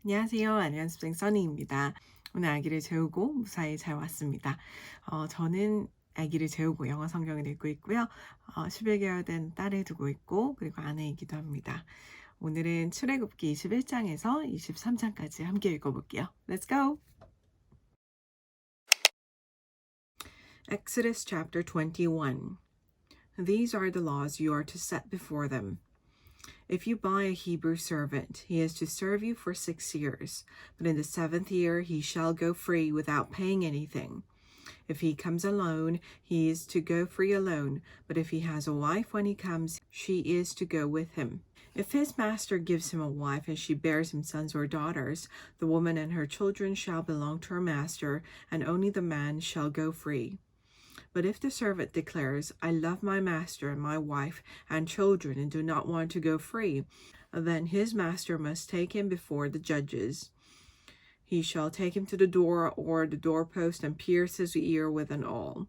안녕하세요. 안녕하십니까. 써니입니다. 오늘 아기를 재우고 무사히 잘 왔습니다. 저는 아기를 재우고 영어 성경을 읽고 있고요. 11개월 된 딸을 두고 있고 그리고 아내이기도 합니다. 오늘은 출애굽기 21장에서 23장까지 함께 읽어볼게요. Let's go! Exodus chapter 21. These are the laws you are to set before them. If you buy a Hebrew servant, he is to serve you for 6 years, but in the 7th year he shall go free without paying anything. If he comes alone, he is to go free alone, but if he has a wife when he comes, she is to go with him. If his master gives him a wife and she bears him sons or daughters, the woman and her children shall belong to her master, and only the man shall go free. But if the servant declares, I love my master and my wife and children and do not want to go free, then his master must take him before the judges. He shall take him to the door or the doorpost and pierce his ear with an awl.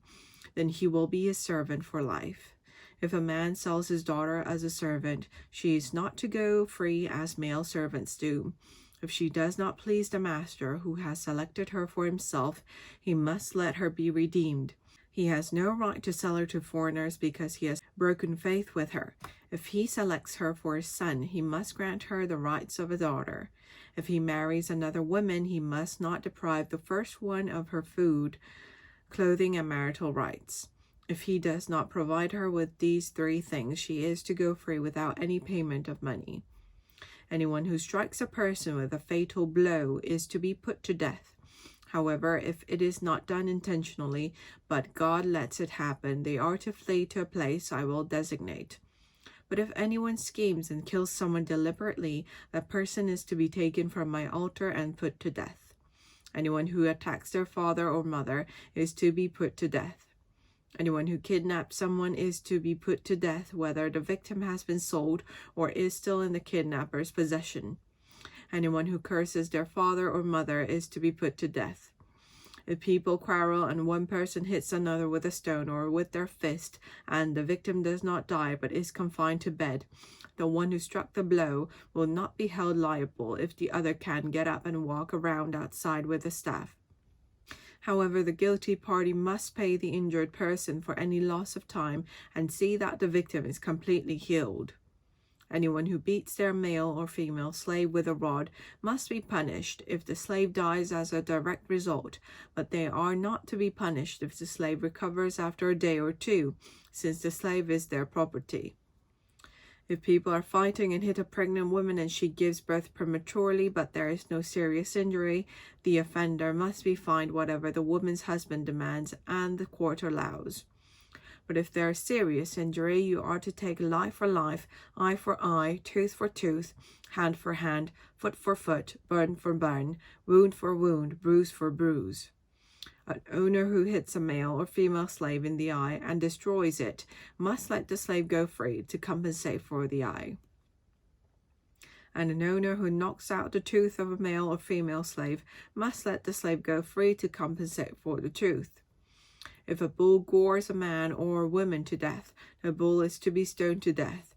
Then he will be his servant for life. If a man sells his daughter as a servant, she is not to go free as male servants do. If she does not please the master who has selected her for himself, he must let her be redeemed. He has no right to sell her to foreigners because he has broken faith with her. If he selects her for his son, he must grant her the rights of a daughter. If he marries another woman, he must not deprive the first one of her food, clothing, and marital rights. If he does not provide her with these 3 things, she is to go free without any payment of money. Anyone who strikes a person with a fatal blow is to be put to death. However, if it is not done intentionally, but God lets it happen, they are to flee to a place I will designate. But if anyone schemes and kills someone deliberately, that person is to be taken from my altar and put to death. Anyone who attacks their father or mother is to be put to death. Anyone who kidnaps someone is to be put to death, whether the victim has been sold or is still in the kidnapper's possession. Anyone who curses their father or mother is to be put to death. If people quarrel and one person hits another with a stone or with their fist, and the victim does not die but is confined to bed, the one who struck the blow will not be held liable if the other can get up and walk around outside with a staff. However, the guilty party must pay the injured person for any loss of time and see that the victim is completely healed. Anyone who beats their male or female slave with a rod must be punished if the slave dies as a direct result, but they are not to be punished if the slave recovers after a day or 2, since the slave is their property. If people are fighting and hit a pregnant woman and she gives birth prematurely but there is no serious injury, the offender must be fined whatever the woman's husband demands and the court allows. But if there is serious injury, you are to take life for life, eye for eye, tooth for tooth, hand for hand, foot for foot, burn for burn, wound for wound, bruise for bruise. An owner who hits a male or female slave in the eye and destroys it must let the slave go free to compensate for the eye. And an owner who knocks out the tooth of a male or female slave must let the slave go free to compensate for the tooth. If a bull gores a man or a woman to death, the bull is to be stoned to death,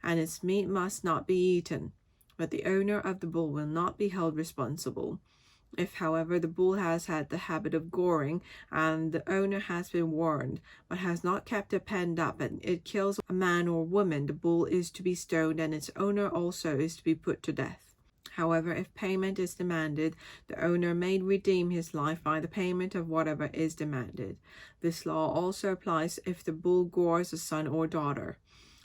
and its meat must not be eaten, but the owner of the bull will not be held responsible. If, however, the bull has had the habit of goring, and the owner has been warned, but has not kept it penned up, and it kills a man or woman, the bull is to be stoned, and its owner also is to be put to death. However, if payment is demanded, the owner may redeem his life by the payment of whatever is demanded. This law also applies if the bull gores a son or daughter.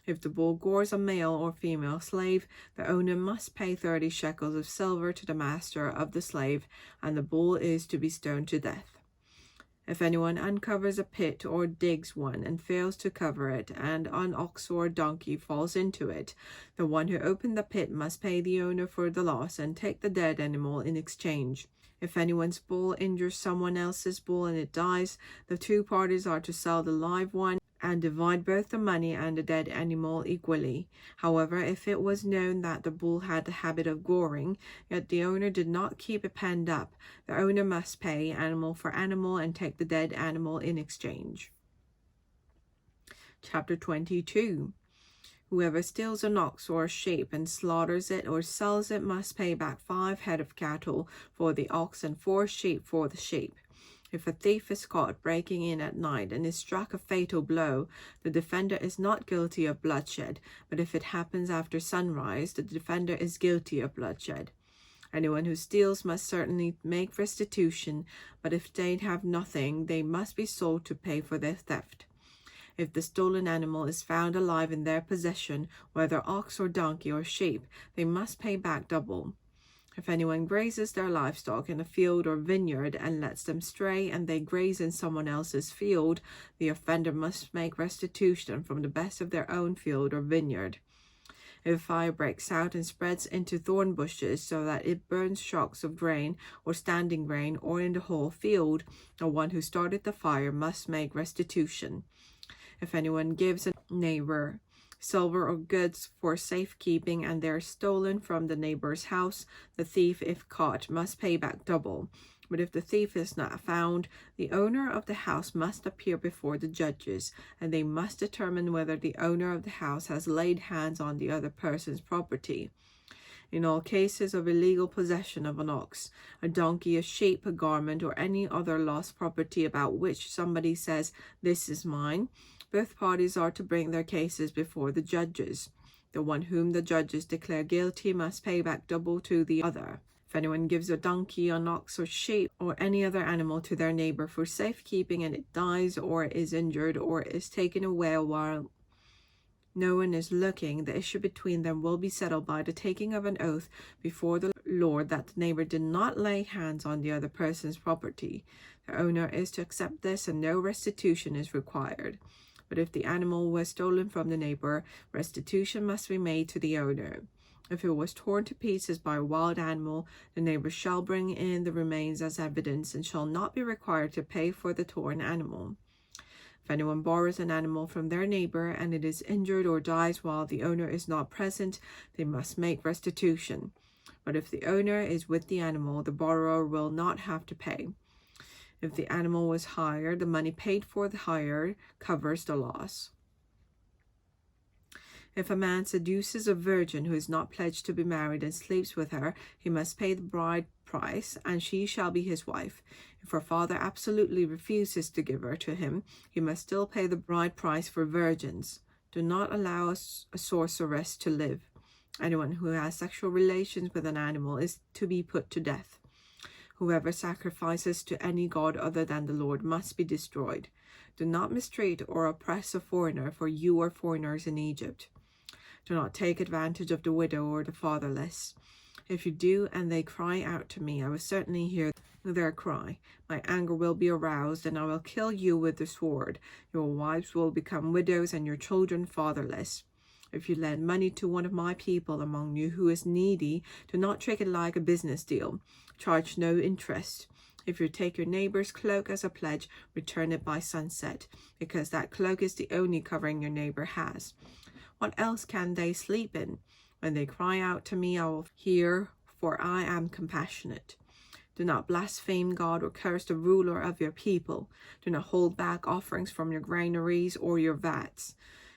If the bull gores a male or female slave, the owner must pay 30 shekels of silver to the master of the slave, and the bull is to be stoned to death. If anyone uncovers a pit or digs one and fails to cover it, and an ox or donkey falls into it, the one who opened the pit must pay the owner for the loss and take the dead animal in exchange. If anyone's bull injures someone else's bull and it dies, the 2 parties are to sell the live one and divide both the money and the dead animal equally. However, if it was known that the bull had the habit of goring, yet the owner did not keep it penned up, the owner must pay animal for animal and take the dead animal in exchange. Chapter 22. Whoever steals an ox or a sheep and slaughters it or sells it must pay back 5 head of cattle for the ox and 4 sheep for the sheep. If a thief is caught breaking in at night and is struck a fatal blow, the defender is not guilty of bloodshed, but if it happens after sunrise, the defender is guilty of bloodshed. Anyone who steals must certainly make restitution, but if they have nothing, they must be sold to pay for their theft. If the stolen animal is found alive in their possession, whether ox or donkey or sheep, they must pay back double. If anyone grazes their livestock in a field or vineyard and lets them stray and they graze in someone else's field, the offender must make restitution from the best of their own field or vineyard. If a fire breaks out and spreads into thorn bushes so that it burns shocks of grain or standing grain or in the whole field, the one who started the fire must make restitution. If anyone gives a neighbor silver or goods for safekeeping and they are stolen from the neighbor's house, the thief, if caught, must pay back double. But if the thief is not found, the owner of the house must appear before the judges, and they must determine whether the owner of the house has laid hands on the other person's property. In all cases of illegal possession of an ox, a donkey, a sheep, a garment, or any other lost property about which somebody says, "This is mine," both parties are to bring their cases before the judges. The one whom the judges declare guilty must pay back double to the other. If anyone gives a donkey, an ox, or sheep, or any other animal to their neighbor for safekeeping and it dies or is injured or is taken away while no one is looking, the issue between them will be settled by the taking of an oath before the Lord that the neighbor did not lay hands on the other person's property. The owner is to accept this and no restitution is required. But if the animal was stolen from the neighbor, restitution must be made to the owner. If it was torn to pieces by a wild animal, the neighbor shall bring in the remains as evidence and shall not be required to pay for the torn animal. If anyone borrows an animal from their neighbor and it is injured or dies while the owner is not present, they must make restitution. But if the owner is with the animal, the borrower will not have to pay. If the animal was hired, the money paid for the hire covers the loss. If a man seduces a virgin who is not pledged to be married and sleeps with her, he must pay the bride price, and she shall be his wife. If her father absolutely refuses to give her to him, he must still pay the bride price for virgins. Do not allow a sorceress to live. Anyone who has sexual relations with an animal is to be put to death. Whoever sacrifices to any god other than the Lord must be destroyed. Do not mistreat or oppress a foreigner, for you are foreigners in Egypt. Do not take advantage of the widow or the fatherless. If you do, and they cry out to me, I will certainly hear their cry. My anger will be aroused, and I will kill you with the sword. Your wives will become widows, and your children fatherless. If you lend money to one of my people among you who is needy, do not treat it like a business deal. Charge no interest. If you take your neighbor's cloak as a pledge, return it by sunset, because that cloak is the only covering your neighbor has. What else can they sleep in? When they cry out to me, I will hear, for I am compassionate. Do not blaspheme God or curse the ruler of your people. Do not hold back offerings from your granaries or your vats.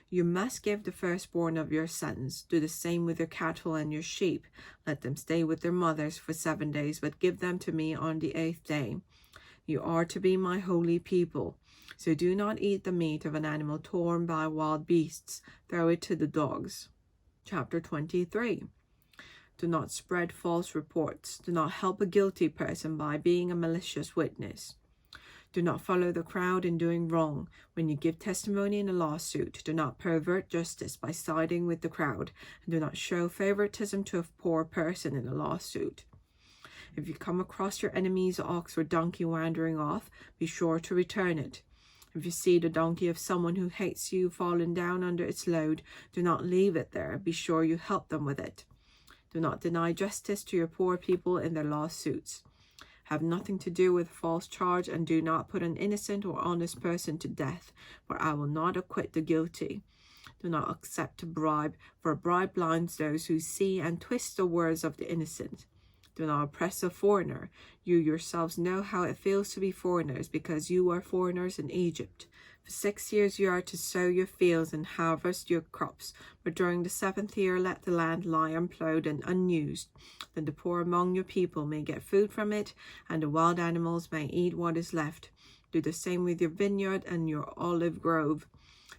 You must give the firstborn of your sons. Do the same with your cattle and your sheep. Let them stay with their mothers for 7 days, but give them to me on the 8th day. You are to be my holy people. So do not eat the meat of an animal torn by wild beasts. Throw it to the dogs. Chapter 23. Do not spread false reports. Do not help a guilty person by being a malicious witness. Do not follow the crowd in doing wrong. When you give testimony in a lawsuit, do not pervert justice by siding with the crowd, and do not show favoritism to a poor person in a lawsuit. If you come across your enemy's ox or donkey wandering off, be sure to return it. If you see the donkey of someone who hates you fallen down under its load, do not leave it there. Be sure you help them with it. Do not deny justice to your poor people in their lawsuits. Have nothing to do with false charge, and do not put an innocent or honest person to death, for I will not acquit the guilty. Do not accept a bribe, for a bribe blinds those who see and twist the words of the innocent. Do not oppress a foreigner. You yourselves know how it feels to be foreigners, because you are foreigners in Egypt. For 6 years you are to sow your fields and harvest your crops, but during the 7th year let the land lie unplowed and unused. Then the poor among your people may get food from it, and the wild animals may eat what is left. Do the same with your vineyard and your olive grove.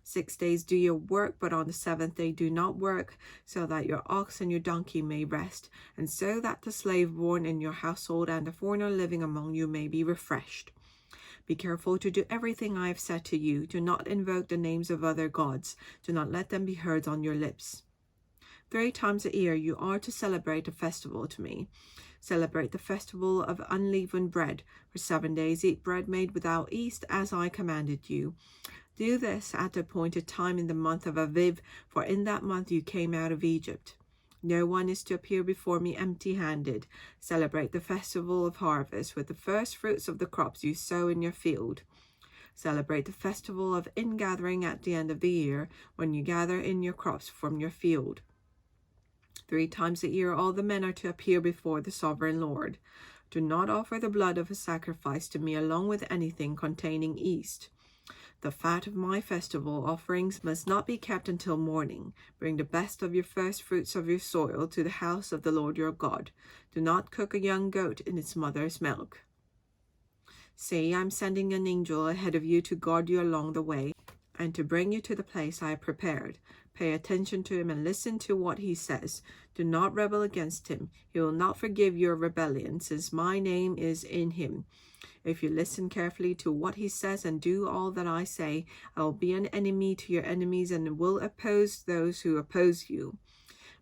6 days do your work, but on the 7th day do not work, so that your ox and your donkey may rest, and so that the slave born in your household and the foreigner living among you may be refreshed. Be careful to do everything I have said to you. Do not invoke the names of other gods. Do not let them be heard on your lips. 3 times a year you are to celebrate a festival to me. Celebrate the festival of unleavened bread. For 7 days eat bread made without yeast, as I commanded you. Do this at the appointed time in the month of Aviv, for in that month you came out of Egypt. No one is to appear before me empty-handed. Celebrate the festival of harvest with the first fruits of the crops you sow in your field. Celebrate the festival of ingathering at the end of the year, when you gather in your crops from your field. 3 times a year all the men are to appear before the sovereign Lord. Do not offer the blood of a sacrifice to me along with anything containing yeast. The fat of my festival offerings must not be kept until morning. Bring the best of your first fruits of your soil to the house of the Lord your God. Do not cook a young goat in its mother's milk. See, I am sending an angel ahead of you to guard you along the way, and to bring you to the place I have prepared. Pay attention to him and listen to what he says. Do not rebel against him. He will not forgive your rebellion, since my name is in him. If you listen carefully to what he says and do all that I say, I will be an enemy to your enemies and will oppose those who oppose you.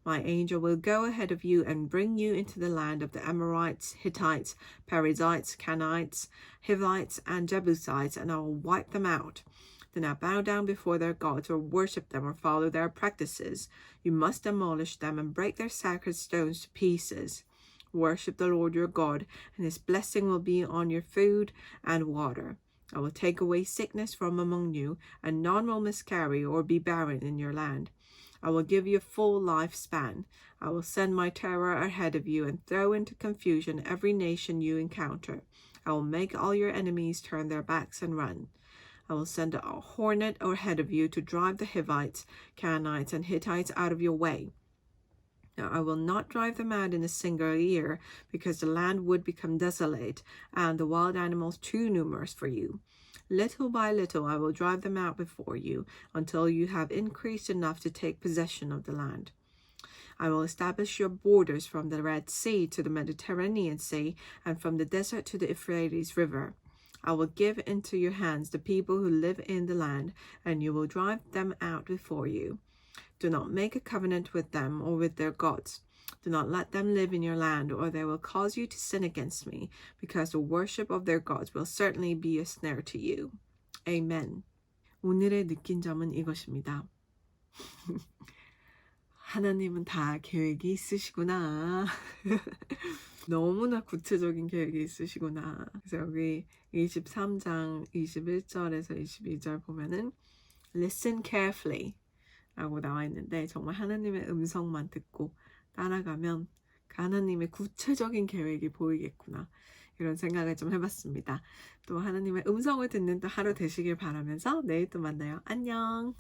My angel will go ahead of you and bring you into the land of the Amorites, Hittites, Perizzites, Canaanites, Hivites, and Jebusites, and I will wipe them out. Do not bow down before their gods or worship them or follow their practices. You must demolish them and break their sacred stones to pieces. Worship the Lord your God, and his blessing will be on your food and water. I will take away sickness from among you, and none will miscarry or be barren in your land. I will give you a full lifespan. I will send my terror ahead of you and throw into confusion every nation you encounter. I will make all your enemies turn their backs and run. I will send a hornet ahead of you to drive the Hivites, Canaanites, and Hittites out of your way. Now I will not drive them out in a single year, because the land would become desolate, and the wild animals too numerous for you. Little by little I will drive them out before you, until you have increased enough to take possession of the land. I will establish your borders from the Red Sea to the Mediterranean Sea, and from the desert to the Euphrates River. I will give into your hands the people who live in the land, and you will drive them out before you. Do not make a covenant with them or with their gods. Do not let them live in your land, or they will cause you to sin against me, because the worship of their gods will certainly be a snare to you. Amen. 오늘의 느낀 점은 이것입니다. 하나님은 다 계획이 있으시구나. 너무나 구체적인 계획이 있으시구나. 그래서 여기 23장 21절에서 22절 보면은 Listen carefully 라고 나와 있는데, 정말 하나님의 음성만 듣고 따라가면 하나님의 구체적인 계획이 보이겠구나, 이런 생각을 좀 해봤습니다. 또 하나님의 음성을 듣는 또 하루 되시길 바라면서 내일 또 만나요. 안녕.